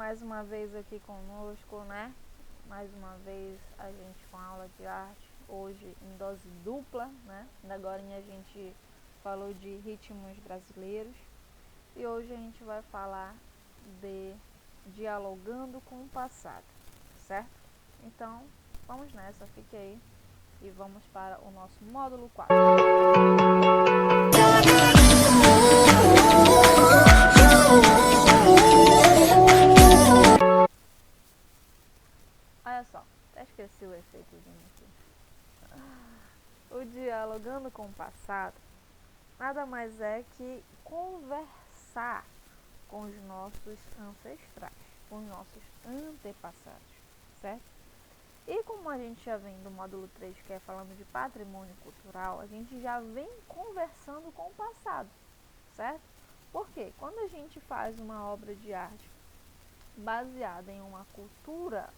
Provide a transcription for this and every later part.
mais uma vez aqui conosco, né? Mais uma vez a gente com aula de arte, hoje em dose dupla, né? Agora a gente falou de ritmos brasileiros e hoje a gente vai falar de dialogando com o passado, certo? Então, vamos nessa, fique aí e vamos para o nosso módulo 4. Olha só, até esqueci o efeitozinho aqui. O dialogando com o passado nada mais é que conversar com os nossos ancestrais, com os nossos antepassados, certo? E como a gente já vem do módulo 3, que é falando de patrimônio cultural, a gente já vem conversando com o passado, certo? Porque quando a gente faz uma obra de arte baseada em uma cultura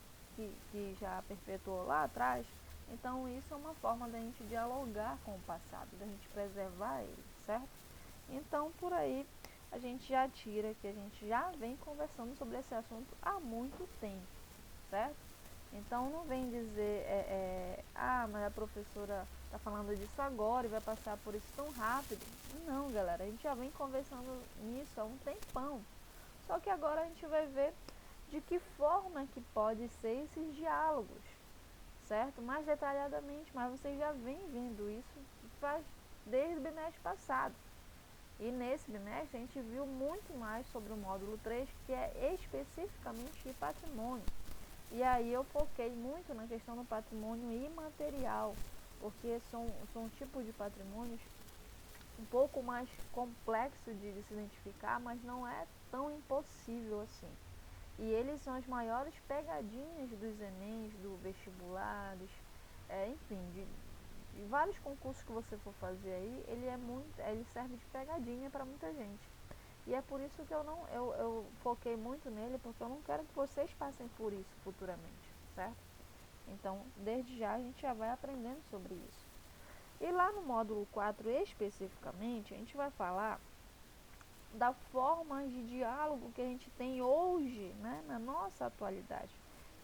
que já perpetuou lá atrás, então isso é uma forma da gente dialogar com o passado, da gente preservar ele, certo? Então por aí a gente já tira que a gente já vem conversando sobre esse assunto há muito tempo, certo? Então não vem dizer, mas a professora está falando disso agora e vai passar por isso tão rápido. Não, galera, a gente já vem conversando nisso há um tempão. Só que agora a gente vai ver de que forma que pode ser esses diálogos, certo? Mais detalhadamente, mas vocês já vem vendo isso faz desde o bimestre passado. E nesse bimestre a gente viu muito mais sobre o módulo 3, que é especificamente de patrimônio. E aí eu foquei muito na questão do patrimônio imaterial, porque são tipos de patrimônios um pouco mais complexo de se identificar, mas não é tão impossível assim. E eles são as maiores pegadinhas dos Enems, do vestibulares, enfim, de vários concursos que você for fazer aí, ele serve de pegadinha para muita gente. E é por isso que eu foquei muito nele, porque eu não quero que vocês passem por isso futuramente, certo? Então, desde já a gente já vai aprendendo sobre isso. E lá no módulo 4 especificamente, a gente vai falar da forma de diálogo que a gente tem hoje, né, na nossa atualidade.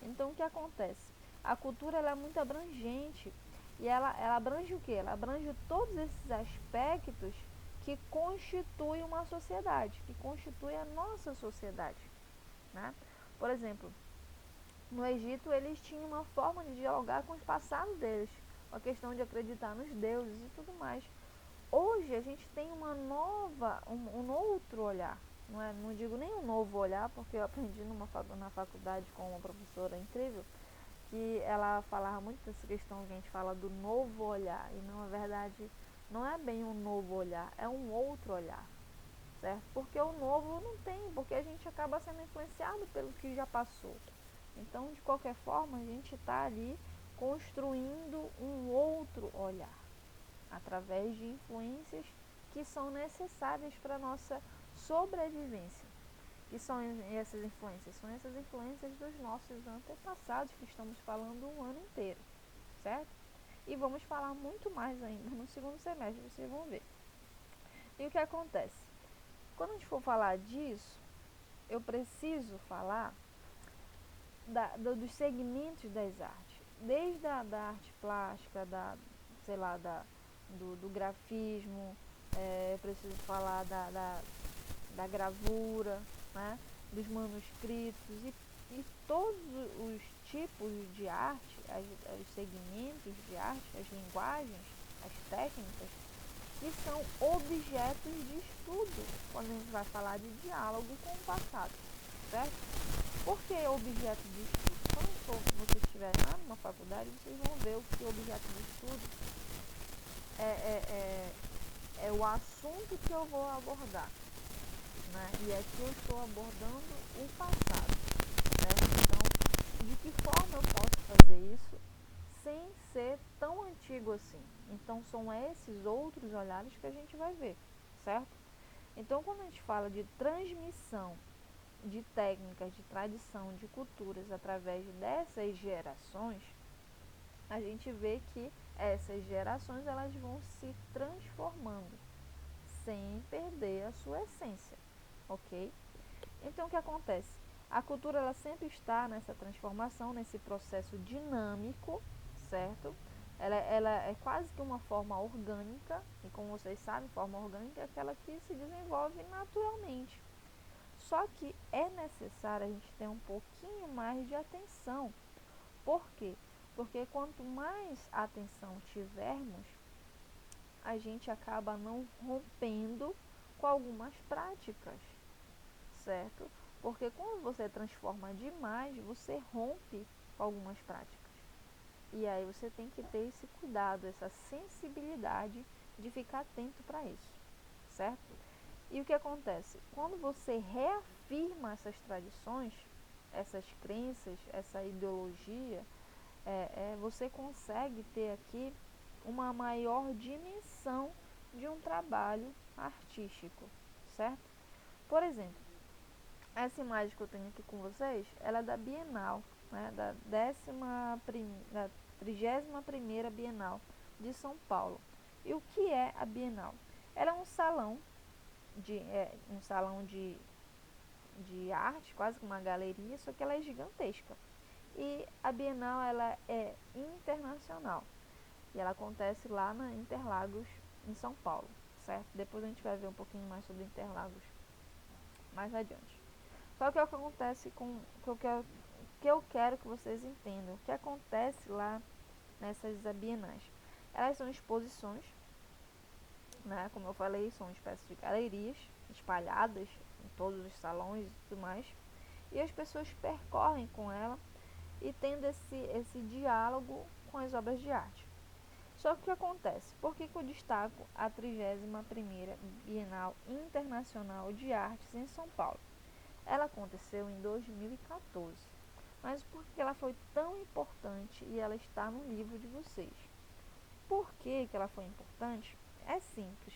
Então, o que acontece? A cultura ela é muito abrangente e ela abrange o quê? Ela abrange todos esses aspectos que constituem uma sociedade, que constituem a nossa sociedade, né? Por exemplo, no Egito eles tinham uma forma de dialogar com os passados deles, a questão de acreditar nos deuses e tudo mais. Hoje a gente tem um outro olhar, não digo nem um novo olhar, porque eu aprendi na faculdade com uma professora incrível, que ela falava muito dessa questão que a gente fala do novo olhar, e na verdade não é bem um novo olhar, é um outro olhar, certo? Porque o novo não tem, porque a gente acaba sendo influenciado pelo que já passou. Então, de qualquer forma, a gente está ali construindo um outro olhar, através de influências que são necessárias para a nossa sobrevivência. Que são essas influências? São essas influências dos nossos antepassados que estamos falando o ano inteiro, certo? E vamos falar muito mais ainda no segundo semestre, vocês vão ver. E o que acontece? Quando a gente for falar disso, eu preciso falar dos segmentos das artes, desde a da arte plástica, do grafismo, eu preciso falar da gravura, né, dos manuscritos e todos os tipos de arte, os segmentos de arte, as linguagens, as técnicas, que são objetos de estudo quando a gente vai falar de diálogo com o passado, certo? Por que objeto de estudo? Quando vocês estiverem lá numa faculdade, vocês vão ver o que objeto de estudo é o assunto que eu vou abordar, né? E aqui eu estou abordando o passado, certo? Então, de que forma eu posso fazer isso sem ser tão antigo assim? Então, são esses outros olhares que a gente vai ver, certo? Então, quando a gente fala de transmissão de técnicas, de tradição, de culturas através dessas gerações, a gente vê que essas gerações elas vão se transformando sem perder a sua essência, ok? Então o que acontece? A cultura ela sempre está nessa transformação, nesse processo dinâmico, certo? Ela é quase que uma forma orgânica, e como vocês sabem, forma orgânica é aquela que se desenvolve naturalmente. Só que é necessário a gente ter um pouquinho mais de atenção. Por quê? Porque quanto mais atenção tivermos, a gente acaba não rompendo com algumas práticas, certo? Porque quando você transforma demais, você rompe com algumas práticas. E aí você tem que ter esse cuidado, essa sensibilidade de ficar atento para isso, certo? E o que acontece? Quando você reafirma essas tradições, essas crenças, essa ideologia, você consegue ter aqui uma maior dimensão de um trabalho artístico, certo? Por exemplo, essa imagem que eu tenho aqui com vocês, ela é da Bienal, né, da 31ª Bienal de São Paulo. E o que é a Bienal? Ela é um salão de arte, quase como uma galeria, só que ela é gigantesca. E a Bienal ela é internacional e ela acontece lá na Interlagos, em São Paulo, certo? Depois a gente vai ver um pouquinho mais sobre Interlagos mais adiante. Só que é o que acontece com que eu quero que vocês entendam. O que acontece lá nessas bienais? Elas são exposições, né? Como eu falei, são espécies de galerias espalhadas em todos os salões e tudo mais. E as pessoas percorrem com ela e tendo esse diálogo com as obras de arte. Só que o que acontece? Por que eu destaco a 31ª Bienal Internacional de Artes em São Paulo? Ela aconteceu em 2014. Mas por que ela foi tão importante e ela está no livro de vocês? Por que ela foi importante? É simples.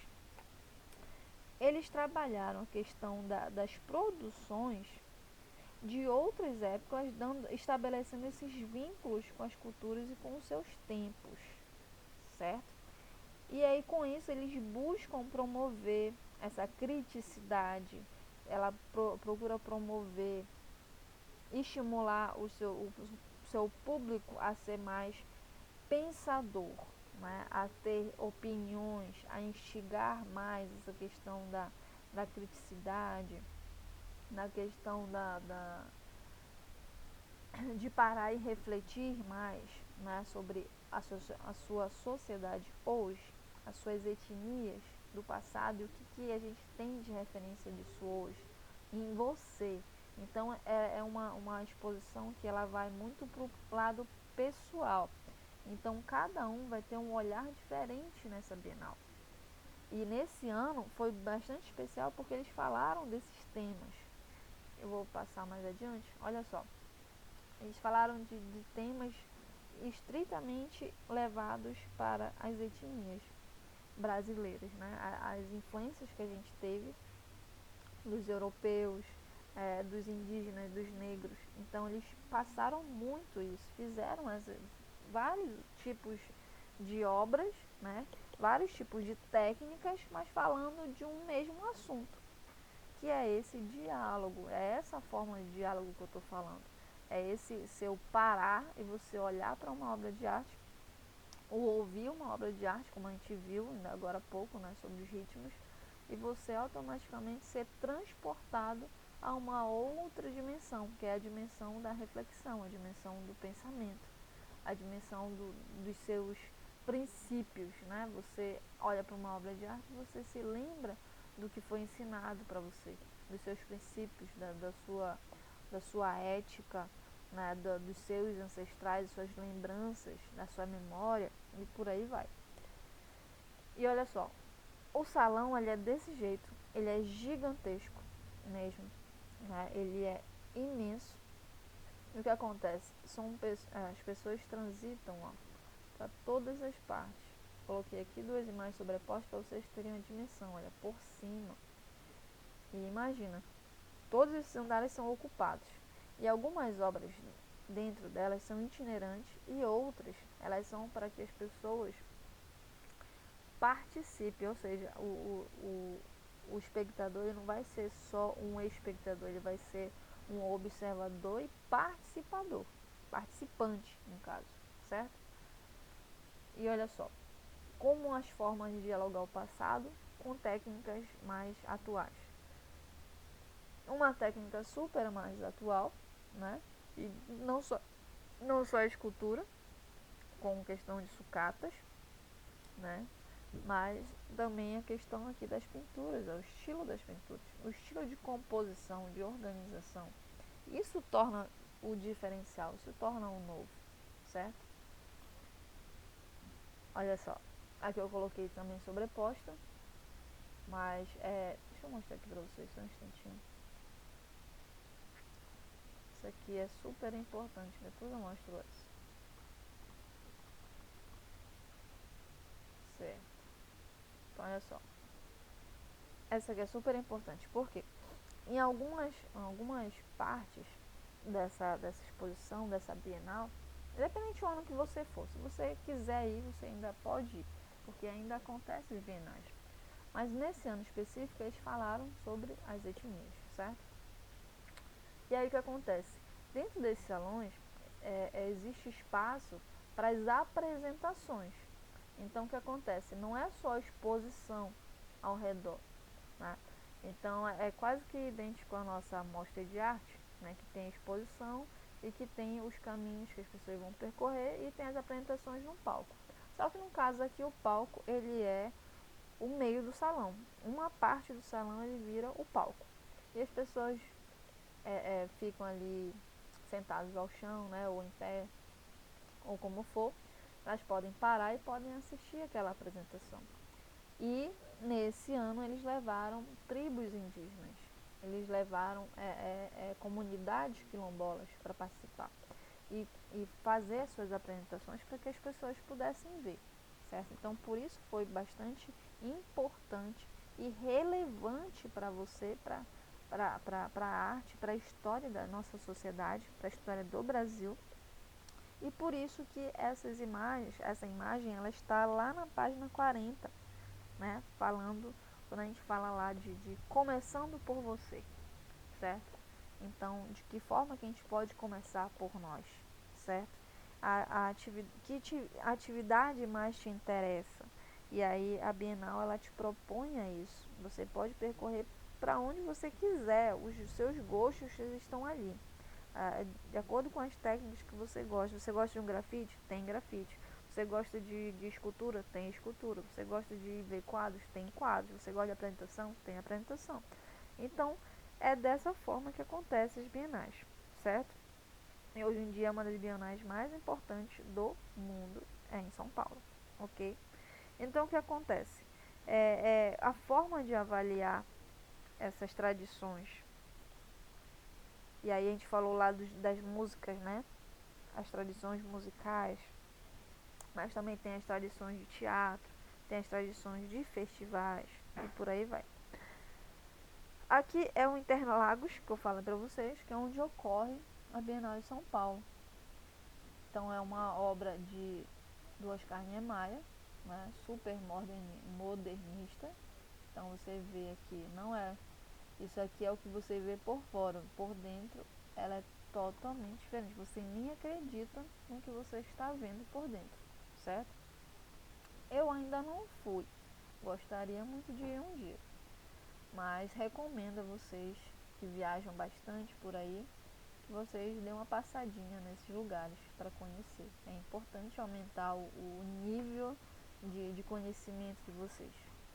Eles trabalharam a questão das produções de outras épocas, estabelecendo esses vínculos com as culturas e com os seus tempos, certo? E aí com isso eles buscam promover essa criticidade, ela procura promover, estimular o seu público a ser mais pensador, né? A ter opiniões, a instigar mais essa questão da criticidade, na questão de parar e refletir mais, né, sobre a sua sociedade hoje, as suas etnias do passado e o que a gente tem de referência disso hoje em você. Então é uma exposição que ela vai muito para o lado pessoal. Então cada um vai ter um olhar diferente nessa Bienal. E nesse ano foi bastante especial porque eles falaram desses temas. Eu vou passar mais adiante. Olha só. Eles falaram de temas estritamente levados para as etnias brasileiras, né? As influências que a gente teve dos europeus, dos indígenas, dos negros. Então eles passaram muito isso, fizeram vários tipos de obras, né? Vários tipos de técnicas, mas falando de um mesmo assunto, que é esse diálogo, é essa forma de diálogo que eu estou falando. É esse seu parar e você olhar para uma obra de arte, ou ouvir uma obra de arte, como a gente viu ainda agora há pouco, né, sobre os ritmos, e você automaticamente ser transportado a uma outra dimensão, que é a dimensão da reflexão, a dimensão do pensamento, a dimensão dos seus princípios, né? Você olha para uma obra de arte e você se lembra do que foi ensinado para você, dos seus princípios, da sua ética, né, dos seus ancestrais, das suas lembranças, da sua memória e por aí vai. E olha só, o salão ele é desse jeito, ele é gigantesco mesmo, né, ele é imenso. E o que acontece? As pessoas transitam para todas as partes. Coloquei aqui duas imagens sobrepostas para vocês terem uma dimensão, olha, por cima. E imagina, todos esses andares são ocupados. E algumas obras dentro delas são itinerantes e outras, elas são para que as pessoas participem, ou seja, o espectador ele não vai ser só um espectador, ele vai ser um observador e participador, participante no caso, certo? E olha só, como as formas de dialogar o passado com técnicas mais atuais. Uma técnica super mais atual, né? E não só a escultura, com questão de sucatas, né? Mas também a questão aqui das pinturas, o estilo das pinturas, o estilo de composição, de organização. Isso torna o diferencial, isso torna o novo, certo? Olha só, aqui eu coloquei também sobreposta, mas deixa eu mostrar aqui pra vocês só um instantinho. Isso aqui é super importante, depois eu mostro isso. Certo. Então olha só. Essa aqui é super importante, porque em algumas partes dessa exposição, dessa Bienal, independente do ano que você for, se você quiser ir, você ainda pode ir, porque ainda acontece as bienais. Mas nesse ano específico eles falaram sobre as etnias, certo? E aí o que acontece? Dentro desses salões existe espaço para as apresentações. Então o que acontece? Não é só a exposição ao redor, né? Então é quase que idêntico à nossa mostra de arte, né? Que tem a exposição e que tem os caminhos que as pessoas vão percorrer e tem as apresentações no palco. Só que no caso aqui o palco ele é o meio do salão. Uma parte do salão ele vira o palco. E as pessoas ficam ali sentadas ao chão, né, ou em pé, ou como for, elas podem parar e podem assistir aquela apresentação. E nesse ano eles levaram tribos indígenas, eles levaram comunidades quilombolas para participar e fazer as suas apresentações para que as pessoas pudessem ver, certo? Então por isso foi bastante importante e relevante para você, para a arte, para a história da nossa sociedade, para a história do Brasil. E por isso que essa imagem ela está lá na página 40, né? Falando, quando a gente fala lá de começando por você, certo? Então, de que forma que a gente pode começar por nós, certo? Que atividade mais te interessa? E aí a Bienal ela te propõe a isso. Você pode percorrer para onde você quiser, os seus gostos estão ali. De acordo com as técnicas que você gosta. Você gosta de um grafite? Tem grafite. Você gosta de escultura? Tem escultura. Você gosta de ver quadros? Tem quadros. Você gosta de apresentação? Tem apresentação. Então, é dessa forma que acontecem as bienais, certo? E hoje em dia, uma das bienais mais importantes do mundo é em São Paulo, ok? Então, o que acontece? A forma de avaliar essas tradições, e aí a gente falou lá das músicas, né? As tradições musicais, mas também tem as tradições de teatro, tem as tradições de festivais e por aí vai. Aqui é o Interlagos, que eu falo para vocês, que é onde ocorre a Bienal de São Paulo. Então é uma obra do Oscar Niemeyer, né, super modernista. Então você vê aqui, não é... Isso aqui é o que você vê por fora, por dentro ela é totalmente diferente. Você nem acredita no que você está vendo por dentro, certo? Eu ainda não fui, gostaria muito de ir um dia, mas recomendo a vocês que viajam bastante por aí que vocês dêem uma passadinha nesses lugares para conhecer. É importante aumentar o nível de conhecimento de vocês,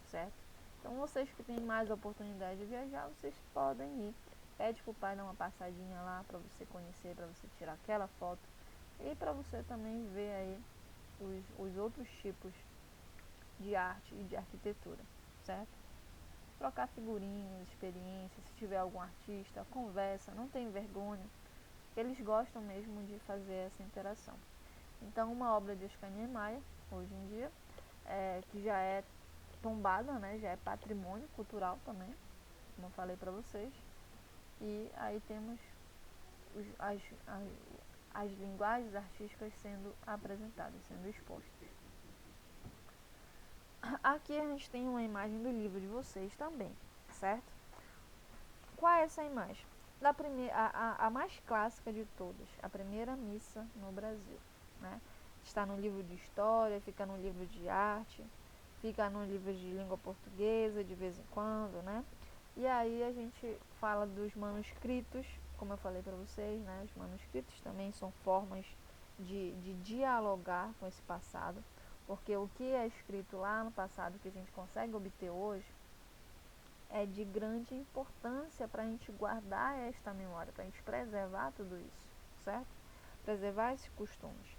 certo? Então vocês que têm mais oportunidade de viajar, vocês podem ir. Pede pro pai dar uma passadinha lá para você conhecer, para você tirar aquela foto e para você também ver aí os outros tipos de arte e de arquitetura, certo? Trocar figurinhas, experiências, se tiver algum artista, conversa, não tem vergonha. Eles gostam mesmo de fazer essa interação. Então, uma obra de Oscar Niemeyer, hoje em dia, que já é tombada, né, já é patrimônio cultural também, como eu falei para vocês. E aí temos as linguagens artísticas sendo apresentadas, sendo expostas. Aqui a gente tem uma imagem do livro de vocês também, certo? Qual é essa imagem? a mais clássica de todas, a primeira missa no Brasil, né? Está no livro de história, fica no livro de arte, fica no livro de língua portuguesa de vez em quando, né? E aí a gente fala dos manuscritos, como eu falei para vocês, né? Os manuscritos também são formas de dialogar com esse passado, porque o que é escrito lá no passado que a gente consegue obter hoje é de grande importância para a gente guardar esta memória, para a gente preservar tudo isso, certo? Preservar esses costumes.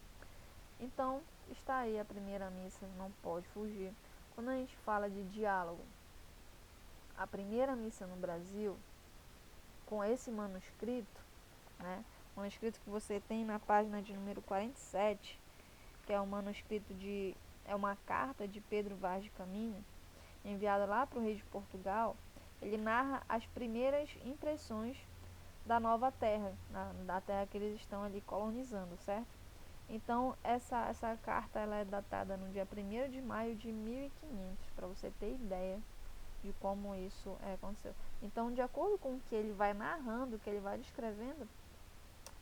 Então, está aí a primeira missa, não pode fugir. Quando a gente fala de diálogo, a primeira missa no Brasil, com esse manuscrito, né? Manuscrito que você tem na página de número 47, que é um manuscrito é uma carta de Pedro Vaz de Caminha, enviada lá para o rei de Portugal. Ele narra as primeiras impressões da nova terra, da terra que eles estão ali colonizando, certo? Então, essa carta ela é datada no dia 1º de maio de 1500, para você ter ideia de como isso aconteceu. Então, de acordo com o que ele vai narrando, o que ele vai descrevendo,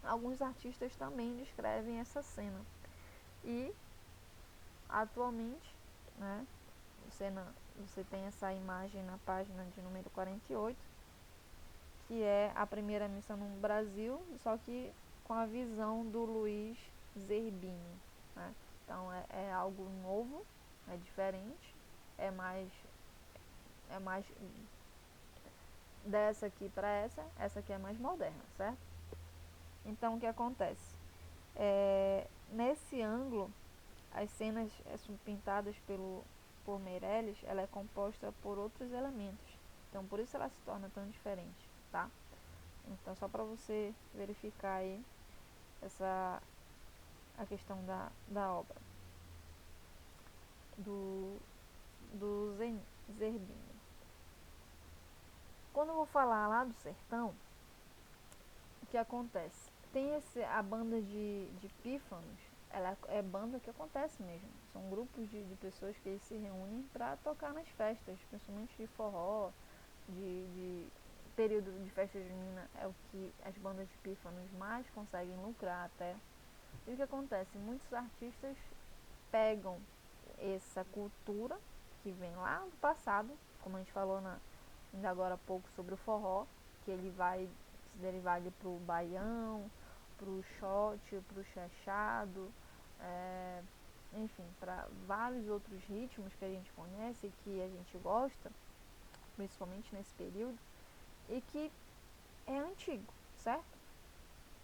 alguns artistas também descrevem essa cena. E, atualmente, né, você tem essa imagem na página de número 48, que é a primeira missa no Brasil, só que com a visão do Luiz Zerbini, né? Então é algo novo, é diferente, é mais dessa aqui para essa aqui é mais moderna, certo? Então o que acontece? Nesse ângulo, as cenas são pintadas por Meirelles, ela é composta por outros elementos, então por isso ela se torna tão diferente, tá? Então só para você verificar aí a questão da obra do Zerbini. Quando eu vou falar lá do sertão, o que acontece? Tem a banda de pífanos, ela é banda que acontece mesmo. São grupos de pessoas que se reúnem para tocar nas festas, principalmente de forró, de período de festa junina, é o que as bandas de pífanos mais conseguem lucrar até. E o que acontece? Muitos artistas pegam essa cultura que vem lá do passado, como a gente falou ainda agora há pouco sobre o forró, que ele vai se derivar ali pro baião, pro shot, pro chachado, enfim, para vários outros ritmos que a gente conhece e que a gente gosta, principalmente nesse período, e que é antigo, certo?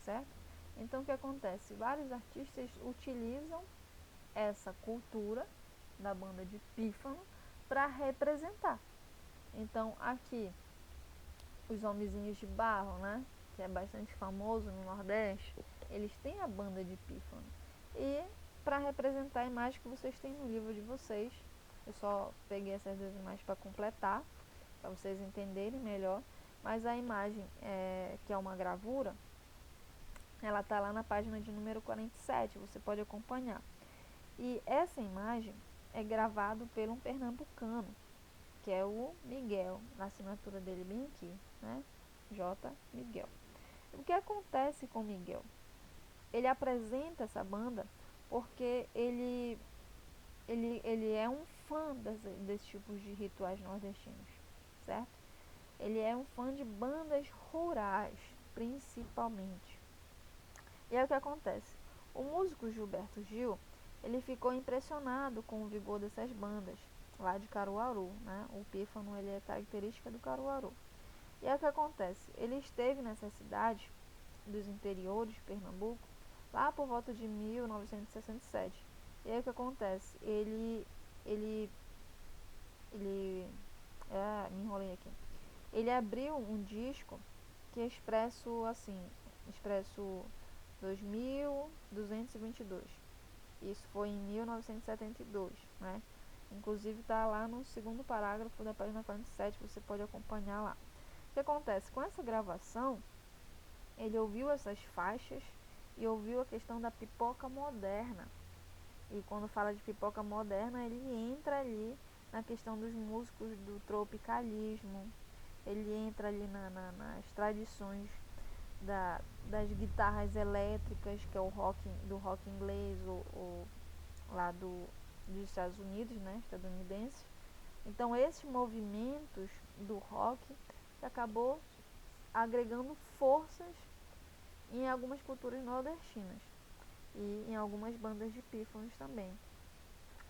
Certo? Então o que acontece? Vários artistas utilizam essa cultura da banda de pífano para representar. Então aqui os homenzinhos de barro, né, que é bastante famoso no Nordeste, eles têm a banda de pífano. E para representar a imagem que vocês têm no livro de vocês, eu só peguei essas duas imagens para completar, para vocês entenderem melhor, mas a imagem que é uma gravura, ela está lá na página de número 47, você pode acompanhar. E essa imagem é gravada por um pernambucano, que é o Miguel, na assinatura dele bem aqui, né? J. Miguel. O que acontece com o Miguel? Ele apresenta essa banda porque ele é um fã desses tipos de rituais nordestinos, certo? Ele é um fã de bandas rurais, principalmente. E aí o que acontece? O músico Gilberto Gil, ele ficou impressionado com o vigor dessas bandas lá de Caruaru, né? O pífano ele é característica do Caruaru. E aí o que acontece? Ele esteve nessa cidade dos interiores de Pernambuco lá por volta de 1967. E aí o que acontece? Me enrolei aqui. Ele abriu um disco que é expresso 2222. Isso foi em 1972, né? Inclusive está lá no segundo parágrafo da página 47, você pode acompanhar lá. O que acontece? Com essa gravação, ele ouviu essas faixas e ouviu a questão da pipoca moderna. E quando fala de pipoca moderna, ele entra ali na questão dos músicos do tropicalismo, ele entra ali nas tradições das guitarras elétricas, que é o rock, do rock inglês, lá dos Estados Unidos, né, estadunidense. Então esses movimentos do rock acabou agregando forças em algumas culturas nordestinas e em algumas bandas de pífanos também.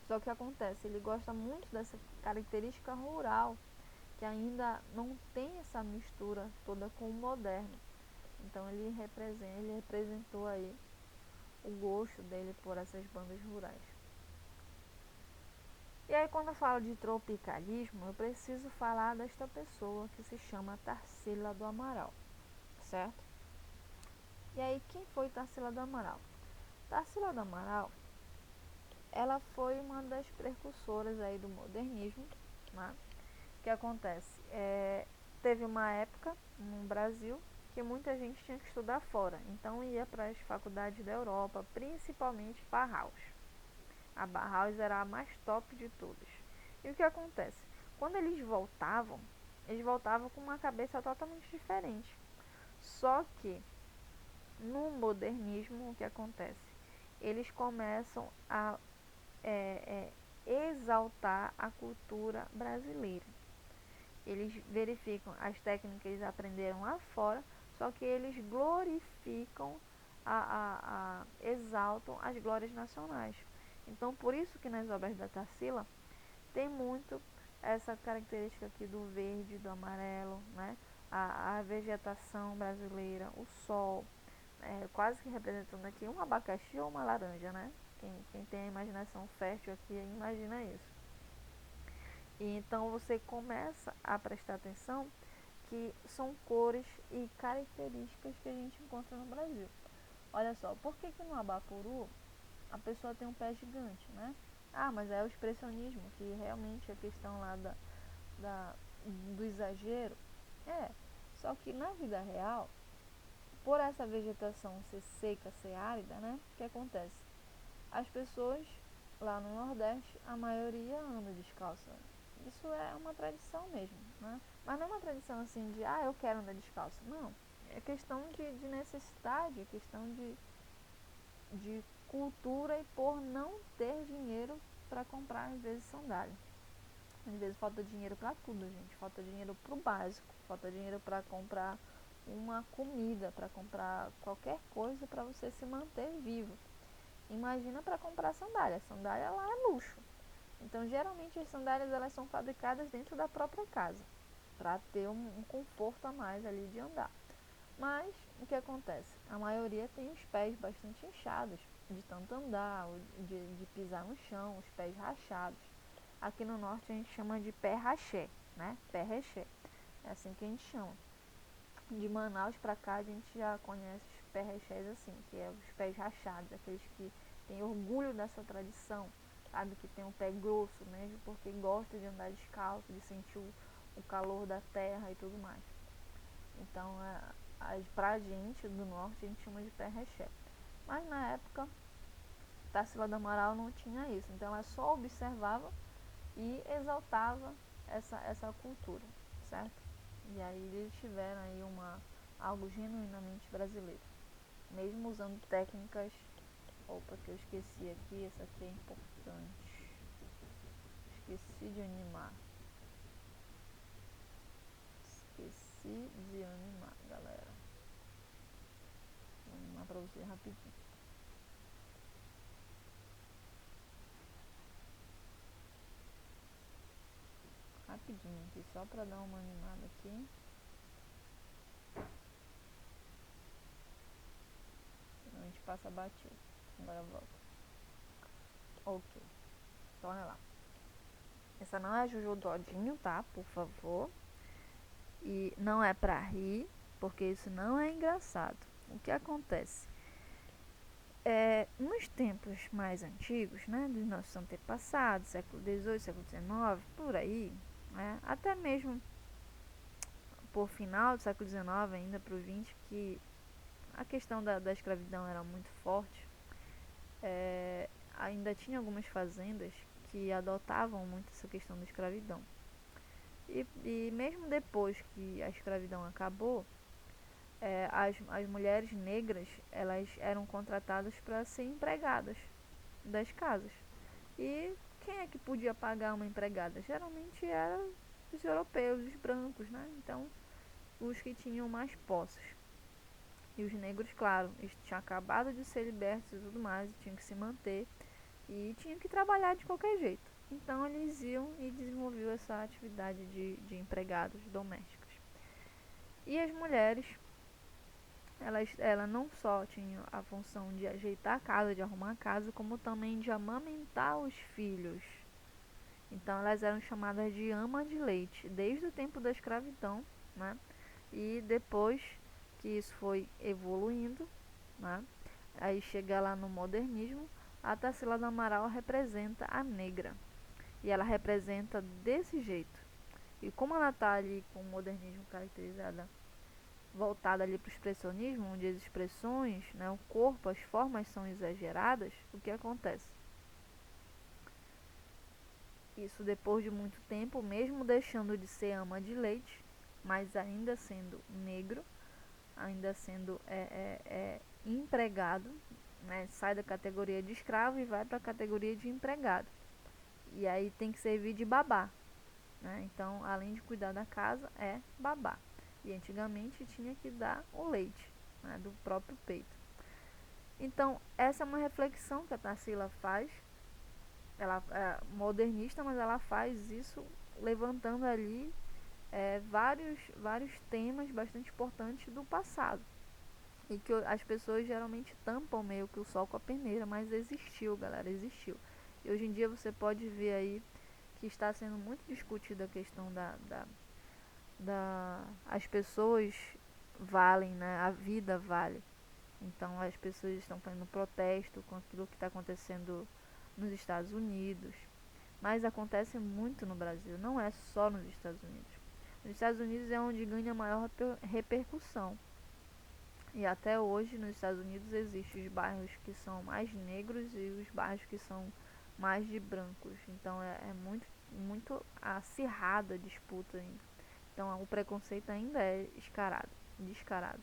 Só que acontece, ele gosta muito dessa característica rural, que ainda não tem essa mistura toda com o moderno. Então ele representou aí o gosto dele por essas bandas rurais. E aí quando eu falo de tropicalismo, eu preciso falar desta pessoa que se chama Tarsila do Amaral, certo? E aí quem foi Tarsila do Amaral? Tarsila do Amaral, ela foi uma das precursoras aí do modernismo, né? O que acontece? Teve uma época no Brasil que muita gente tinha que estudar fora, então ia para as faculdades da Europa, principalmente Bauhaus. A Bauhaus era a mais top de todas. E o que acontece? Quando eles voltavam com uma cabeça totalmente diferente. Só que no modernismo, o que acontece? Eles começam a exaltar a cultura brasileira. Eles verificam as técnicas que eles aprenderam lá fora, só que eles glorificam, exaltam as glórias nacionais. Então, por isso que nas obras da Tarsila tem muito essa característica aqui do verde, do amarelo, né? A vegetação brasileira, o sol, quase que representando aqui um abacaxi ou uma laranja, né? Quem tem a imaginação fértil aqui imagina isso. E então você começa a prestar atenção que são cores e características que a gente encontra no Brasil. Olha só, por que no Abapuru a pessoa tem um pé gigante, né? Ah, mas é o expressionismo, que realmente a questão lá do exagero. Só que na vida real, por essa vegetação ser seca, ser árida, né? O que acontece? As pessoas lá no Nordeste, a maioria anda descalça. Isso é uma tradição mesmo, né? Mas não é uma tradição assim de, eu quero andar descalço. Não. É questão de necessidade, é questão de cultura e por não ter dinheiro para comprar, às vezes, sandália. Às vezes falta dinheiro para tudo, gente. Falta dinheiro para o básico, falta dinheiro para comprar uma comida, para comprar qualquer coisa para você se manter vivo. Imagina para comprar sandália. Sandália lá é luxo. Então, geralmente as sandálias elas são fabricadas dentro da própria casa, para ter um conforto a mais ali de andar. Mas o que acontece? A maioria tem os pés bastante inchados de tanto andar, de pisar no chão, os pés rachados. Aqui no norte a gente chama de pé rachê, né? Pé rechê. É assim que a gente chama. De Manaus para cá a gente já conhece os pé rechés assim, que é os pés rachados, aqueles que têm orgulho dessa tradição, sabe? Que tem um pé grosso mesmo, porque gosta de andar descalço, de sentir o calor da terra e tudo mais. Então, pra gente do norte a gente chama de pé reché. Mas na época, Tarsila do Amaral não tinha isso. Então ela só observava e exaltava essa cultura, certo? E aí eles tiveram aí algo genuinamente brasileiro. Mesmo usando técnicas. Opa, que eu esqueci aqui, essa aqui é importante. Esqueci de animar. Esqueci de animar, galera. Vou animar pra vocês rapidinho. Rapidinho aqui, só pra dar uma animada aqui. Senão a gente passa batido. Agora volta. Ok. Então olha lá. Essa não é a Juju Todinho, tá? Por favor. E não é pra rir, porque isso não é engraçado. O que acontece? Nos tempos mais antigos, né, dos nossos antepassados, século XVIII, século XIX, por aí, né, até mesmo por final do século XIX, ainda para o XX, que a questão da escravidão era muito forte, ainda tinha algumas fazendas que adotavam muito essa questão da escravidão. E mesmo depois que a escravidão acabou, as mulheres negras, elas eram contratadas para ser empregadas das casas. E quem é que podia pagar uma empregada? Geralmente eram os europeus, os brancos, né? Então, os que tinham mais posses. E os negros, claro, eles tinham acabado de ser libertos e tudo mais, e tinham que se manter e tinham que trabalhar de qualquer jeito. Então, eles iam e desenvolviam essa atividade de empregados domésticos. E as mulheres, elas não só tinham a função de ajeitar a casa, de arrumar a casa, como também de amamentar os filhos. Então elas eram chamadas de ama de leite, desde o tempo da escravidão, né? E depois que isso foi evoluindo, né? Aí chega lá no modernismo, a Tarsila do Amaral representa a negra. E ela representa desse jeito. E como ela está ali com o modernismo caracterizada, voltada ali para o expressionismo, onde as expressões, né, o corpo, as formas são exageradas, o que acontece? Isso depois de muito tempo, mesmo deixando de ser ama de leite, mas ainda sendo negro, ainda sendo empregado, né, sai da categoria de escravo e vai para a categoria de empregado. E aí tem que servir de babá, né? Então, além de cuidar da casa, é babá. E antigamente tinha que dar o leite, né, do próprio peito. Então, essa é uma reflexão que a Tarsila faz. Ela é modernista, mas ela faz isso levantando ali vários temas bastante importantes do passado. E que as pessoas geralmente tampam meio que o sol com a peneira, mas existiu, galera, existiu. E hoje em dia você pode ver aí que está sendo muito discutida a questão as pessoas valem, né? A vida vale. Então as pessoas estão fazendo protesto com aquilo que está acontecendo nos Estados Unidos. Mas acontece muito no Brasil, não é só nos Estados Unidos. Nos Estados Unidos é onde ganha maior repercussão. E até hoje nos Estados Unidos existem os bairros que são mais negros e os bairros que são mais de brancos. Então é muito acirrada a disputa ainda. Então o preconceito ainda é descarado.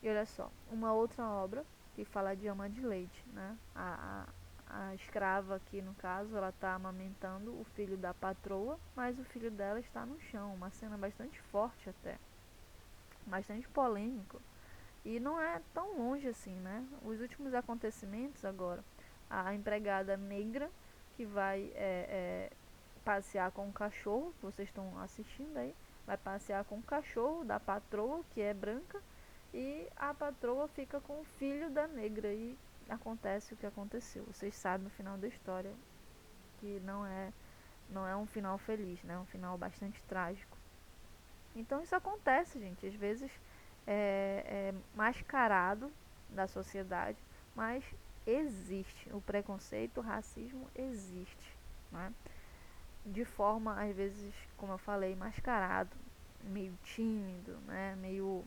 E olha só, uma outra obra que fala de ama de leite, né? A escrava aqui no caso, ela está amamentando o filho da patroa, mas o filho dela está no chão. Uma cena bastante forte até, bastante polêmico. E não é tão longe assim, né? Os últimos acontecimentos agora, a empregada negra que vai passear com o cachorro, vocês estão assistindo aí, vai passear com o cachorro da patroa, que é branca, e a patroa fica com o filho da negra e acontece o que aconteceu. Vocês sabem o final da história, que não é um final feliz, né? É um final bastante trágico. Então isso acontece, gente, às vezes é mascarado da sociedade, mas existe. O preconceito, o racismo existe, né? De forma, às vezes, como eu falei, mascarado, meio tímido, né? Meio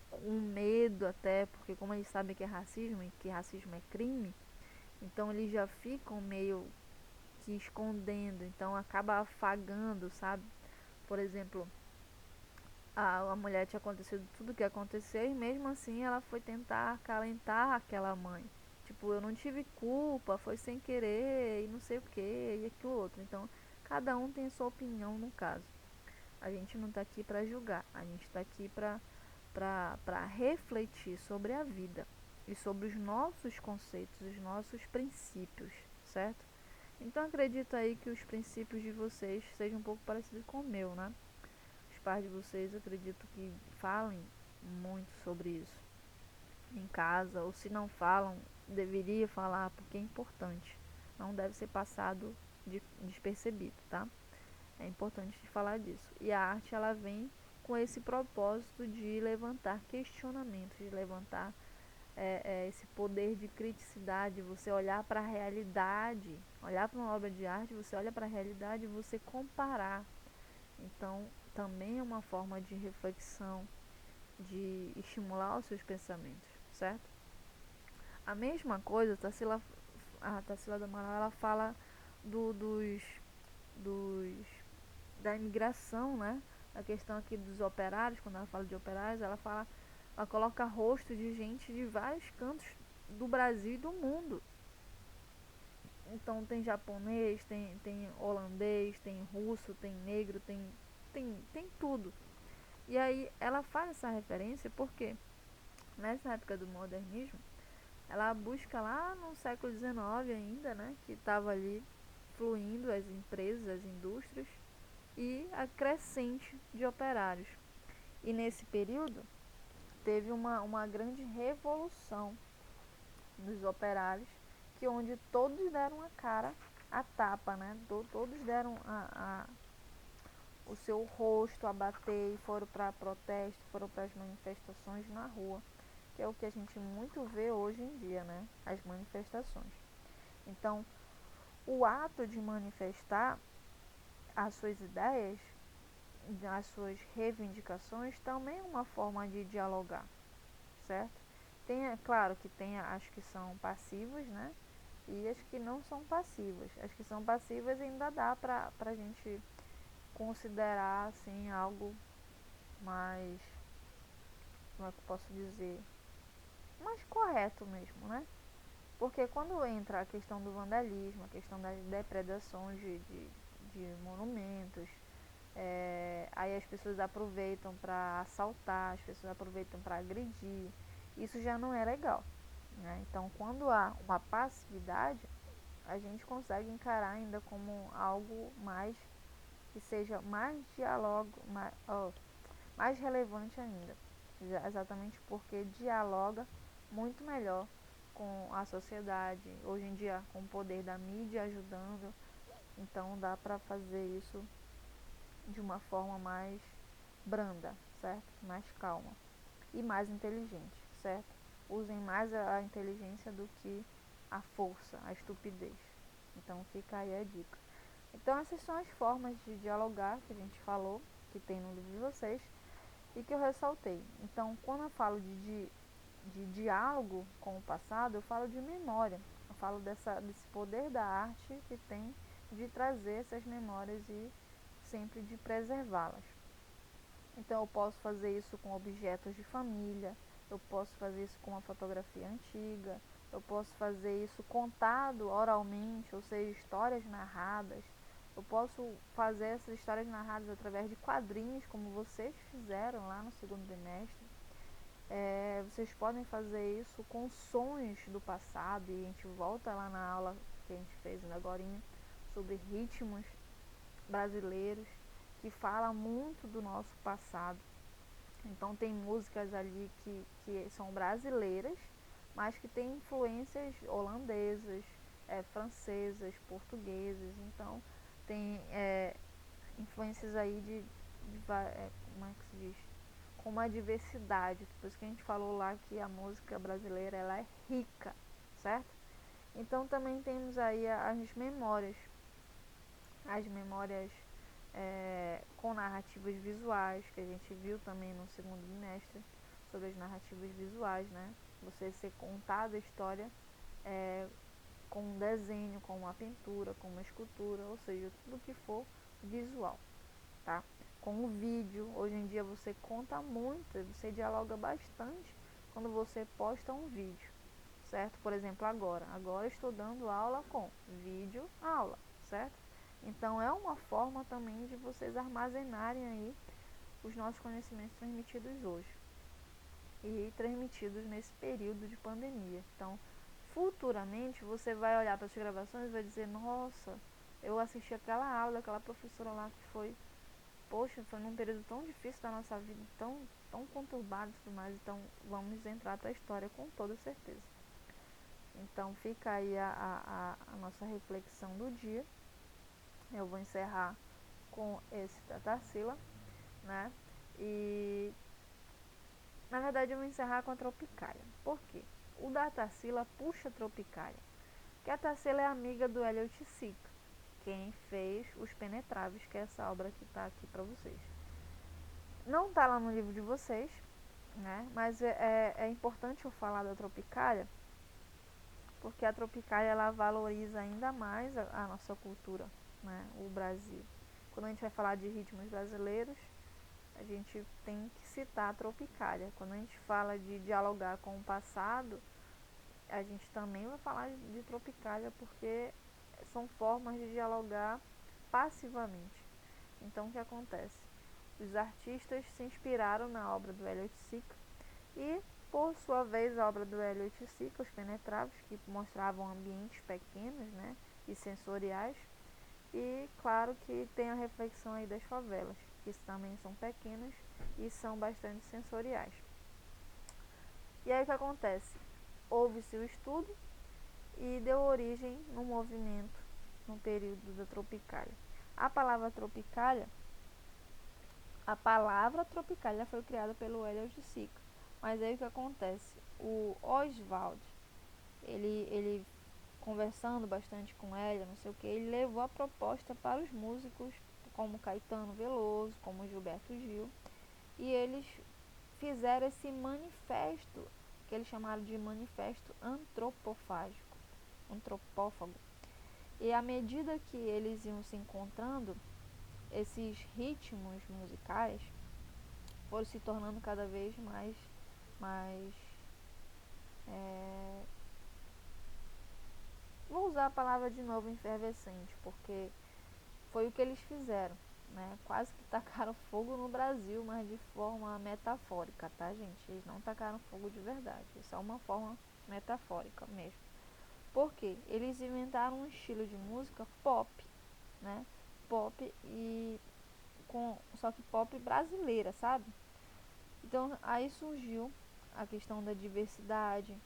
com medo até, porque como eles sabem que é racismo e que racismo é crime, então eles já ficam meio que escondendo, então acaba afagando, sabe? Por exemplo, a mulher tinha acontecido tudo o que aconteceu e mesmo assim ela foi tentar acalentar aquela mãe. Tipo, eu não tive culpa, foi sem querer e não sei o que e aquilo outro. Então, cada um tem a sua opinião no caso. A gente não está aqui para julgar, a gente está aqui para refletir sobre a vida e sobre os nossos conceitos, os nossos princípios, certo? Então acredito aí que os princípios de vocês sejam um pouco parecidos com o meu, né? Os pais de vocês acredito que falem muito sobre isso em casa, ou se não falam, deveria falar porque é importante. Não deve ser passado despercebido, tá? É importante de falar disso. E a arte ela vem com esse propósito de levantar questionamentos, de levantar esse poder de criticidade, você olhar para a realidade, olhar para uma obra de arte, você olha para a realidade e você comparar. Então, também é uma forma de reflexão, de estimular os seus pensamentos, certo? A mesma coisa, a Tarsila do Amaral, ela fala do, dos, dos, da imigração, né? a questão aqui dos operários, quando ela fala de operários, ela coloca rosto de gente de vários cantos do Brasil e do mundo. Então tem japonês, tem holandês, tem russo, tem negro, tem tudo. E aí ela faz essa referência porque nessa época do modernismo, ela busca lá no século XIX ainda, né, que estava ali fluindo as empresas, as indústrias e a crescente de operários. E nesse período teve uma grande revolução dos operários, que onde todos deram a cara a tapa, né? Todos deram o seu rosto a bater e foram para protesto, foram para as manifestações na rua, que é o que a gente muito vê hoje em dia, né? As manifestações. Então, o ato de manifestar as suas ideias, as suas reivindicações, também é uma forma de dialogar, certo? Claro que tem as que são passivas, né? E as que não são passivas. As que são passivas ainda dá pra gente considerar assim algo mais, como é que eu posso dizer, mais correto mesmo, né? Porque quando entra a questão do vandalismo, a questão das depredações de monumentos, aí as pessoas aproveitam para assaltar, as pessoas aproveitam para agredir, isso já não é legal, né? Então, quando há uma passividade, a gente consegue encarar ainda como algo mais que seja mais mais relevante ainda, exatamente porque dialoga muito melhor com a sociedade, hoje em dia com o poder da mídia ajudando, então dá para fazer isso de uma forma mais branda, certo? Mais calma e mais inteligente, certo? Usem mais a inteligência do que a força, a estupidez. Então fica aí a dica. Então essas são as formas de dialogar que a gente falou, que tem no livro de vocês e que eu ressaltei. Então quando eu falo de diálogo com o passado, eu falo de memória. Eu falo desse poder da arte que tem de trazer essas memórias e sempre de preservá-las. Então eu posso fazer isso com objetos de família, eu posso fazer isso com uma fotografia antiga, eu posso fazer isso contado oralmente, ou seja, histórias narradas. Eu posso fazer essas histórias narradas através de quadrinhos, como vocês fizeram lá no segundo bimestre. Vocês podem fazer isso com sons do passado, e a gente volta lá na aula que a gente fez agora sobre ritmos brasileiros, que fala muito do nosso passado. Então tem músicas ali que são brasileiras, mas que têm influências holandesas, francesas, portuguesas. Então tem influências aí como é que se diz? Com uma diversidade. Por isso que a gente falou lá que a música brasileira ela é rica, certo? Então também temos aí as memórias com narrativas visuais, que a gente viu também no segundo bimestre, sobre as narrativas visuais, né? Você ser contada a história com um desenho, com uma pintura, com uma escultura, ou seja, tudo que for visual, tá? Com o vídeo, hoje em dia você conta muito, você dialoga bastante quando você posta um vídeo, certo? Por exemplo, agora eu estou dando aula com vídeo aula, certo? Então é uma forma também de vocês armazenarem aí os nossos conhecimentos transmitidos hoje e transmitidos nesse período de pandemia. Então, futuramente você vai olhar para as gravações e vai dizer: nossa, eu assisti aquela aula daquela professora lá que foi num período tão difícil da nossa vida, tão conturbado e tudo mais. Então vamos entrar para a história com toda certeza. Então fica aí a nossa reflexão do dia. Eu vou encerrar com esse da Tarsila, né? E na verdade eu vou encerrar com a Tropicália. Por quê? O da Tarsila puxa a Tropicália, que a Tarsila é amiga do Elliot Sica, quem fez Os Penetráveis, que é essa obra que está aqui para vocês. Não está lá no livro de vocês, né? Mas é importante eu falar da Tropicália, porque a Tropicália ela valoriza ainda mais a nossa cultura, né? O Brasil. Quando a gente vai falar de ritmos brasileiros, a gente tem que citar a Tropicália. Quando a gente fala de dialogar com o passado, a gente também vai falar de Tropicália, porque são formas de dialogar passivamente. Então, o que acontece? Os artistas se inspiraram na obra do Elliot Sica e, por sua vez, a obra do Elliot Sica, Os Penetráveis, que mostravam ambientes pequenos, né, e sensoriais. E claro que tem a reflexão aí das favelas, que também são pequenas e são bastante sensoriais. E aí o que acontece? Houve-se o estudo e deu origem no movimento no período da Tropicália. A palavra Tropicália foi criada pelo Elliot Sica. Mas aí o que acontece? O Oswald, ele conversando bastante com ela, não sei o que, ele levou a proposta para os músicos como Caetano Veloso, como Gilberto Gil, e eles fizeram esse manifesto que eles chamaram de manifesto antropófago. E à medida que eles iam se encontrando, esses ritmos musicais foram se tornando cada vez mais vou usar a palavra de novo, efervescente, porque foi o que eles fizeram, né? Quase que tacaram fogo no Brasil, mas de forma metafórica, tá, gente? Eles não tacaram fogo de verdade, isso é uma forma metafórica mesmo. Por quê? Eles inventaram um estilo de música pop, né? Pop e só que pop brasileira, sabe? Então aí surgiu a questão da diversidade,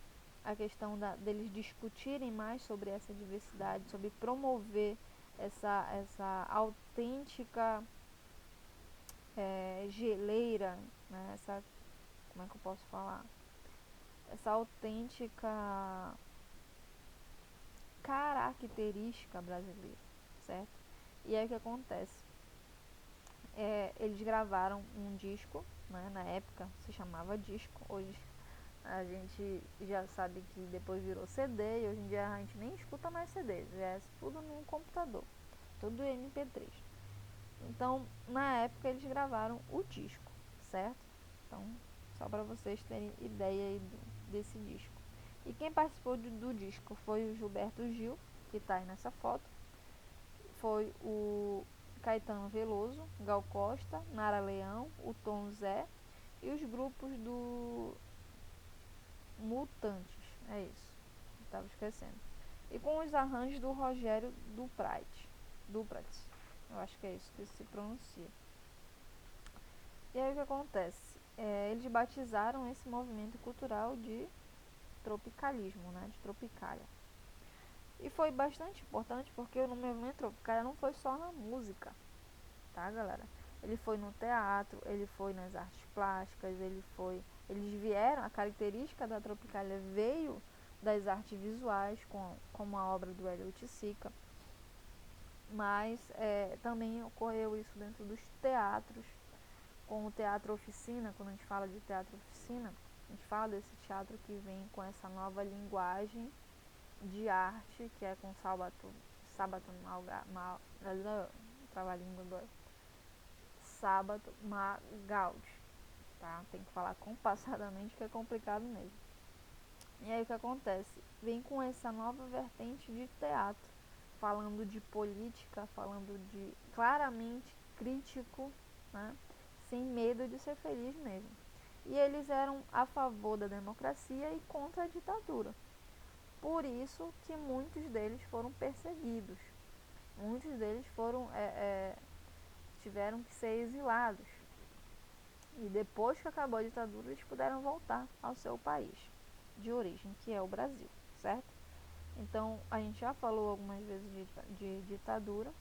a questão deles discutirem mais sobre essa diversidade, sobre promover essa autêntica geleira, né? Como é que eu posso falar? Essa autêntica característica brasileira, certo? E aí o que acontece? Eles gravaram um disco, né? Na época se chamava disco, hoje a gente já sabe que depois virou CD e hoje em dia a gente nem escuta mais CD, já é tudo no computador, tudo MP3. Então, na época eles gravaram o disco, certo? Então, só para vocês terem ideia aí desse disco. E quem participou do disco foi o Gilberto Gil, que está aí nessa foto, foi o Caetano Veloso, Gal Costa, Nara Leão, o Tom Zé e os grupos do Mutantes, é isso, estava esquecendo. E com os arranjos do Rogério Duprat, eu acho que é isso que se pronuncia. E aí o que acontece? Eles batizaram esse movimento cultural de tropicalismo, né, de Tropicália. E foi bastante importante porque o movimento Tropicália não foi só na música, tá, galera? Ele foi no teatro, ele foi nas artes plásticas, eles vieram, a característica da Tropicália veio das artes visuais, como a obra do Elliot Sica, mas também ocorreu isso dentro dos teatros, com o teatro oficina. Quando a gente fala de teatro oficina, a gente fala desse teatro que vem com essa nova linguagem de arte, que é com Sábato Trava-língua agora. Sábato Magaldi, tá? Tem que falar compassadamente, que é complicado mesmo. E aí o que acontece? Vem com essa nova vertente de teatro, falando de política, falando de claramente crítico, né? Sem medo de ser feliz mesmo. E eles eram a favor da democracia e contra a ditadura. Por isso que muitos deles foram perseguidos. Muitos deles tiveram que ser exilados. E depois que acabou a ditadura, eles puderam voltar ao seu país de origem, que é o Brasil, certo? Então, a gente já falou algumas vezes de ditadura.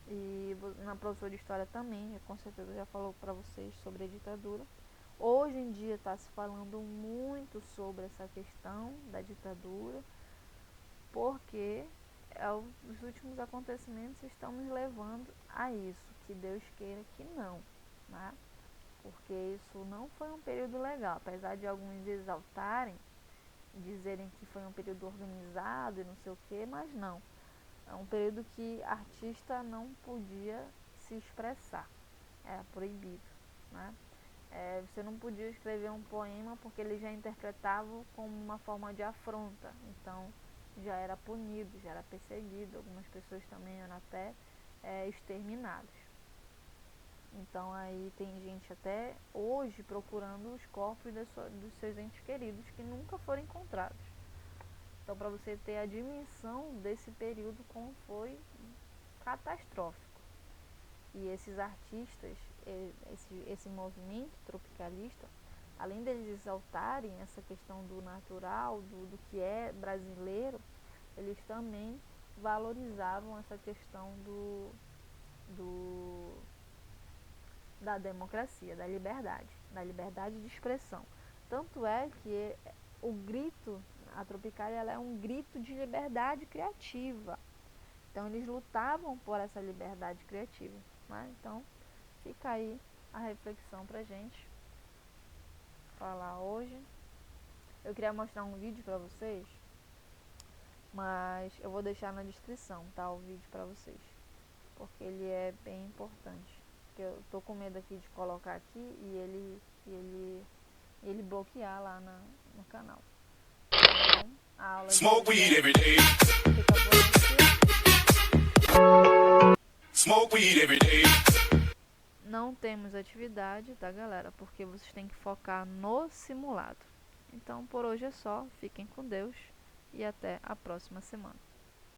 E na professora de história também, com certeza já falou para vocês sobre a ditadura. Hoje em dia está se falando muito sobre essa questão da ditadura, porque os últimos acontecimentos estão nos levando a isso, que Deus queira que não, né? Porque isso não foi um período legal, apesar de alguns exaltarem, dizerem que foi um período organizado e não sei o que, mas não. É um período que artista não podia se expressar. era proibido, né? Você não podia escrever um poema porque ele já interpretava como uma forma de afronta, então já era punido, já era perseguido, algumas pessoas também eram até exterminadas. Então aí tem gente até hoje procurando os corpos dos seus entes queridos que nunca foram encontrados. Então, para você ter a dimensão desse período, como foi catastrófico. E esses artistas, esse movimento tropicalista, além deles exaltarem essa questão do natural, do que é brasileiro, eles também valorizavam essa questão da democracia, da liberdade de expressão. Tanto é que o grito, a Tropicália, ela é um grito de liberdade criativa. Então eles lutavam por essa liberdade criativa, né? Então fica aí a reflexão pra gente falar hoje. Eu queria mostrar um vídeo pra vocês, mas eu vou deixar na descrição, tá? O vídeo pra vocês, porque ele é bem importante. Eu tô com medo aqui de colocar aqui e ele bloquear lá no canal. Então, a aula de Smoke weed hoje every day. fica por aqui. Smoke weed every day. Não temos atividade, tá, galera? Porque vocês têm que focar no simulado. Então, por hoje é só. Fiquem com Deus e até a próxima semana.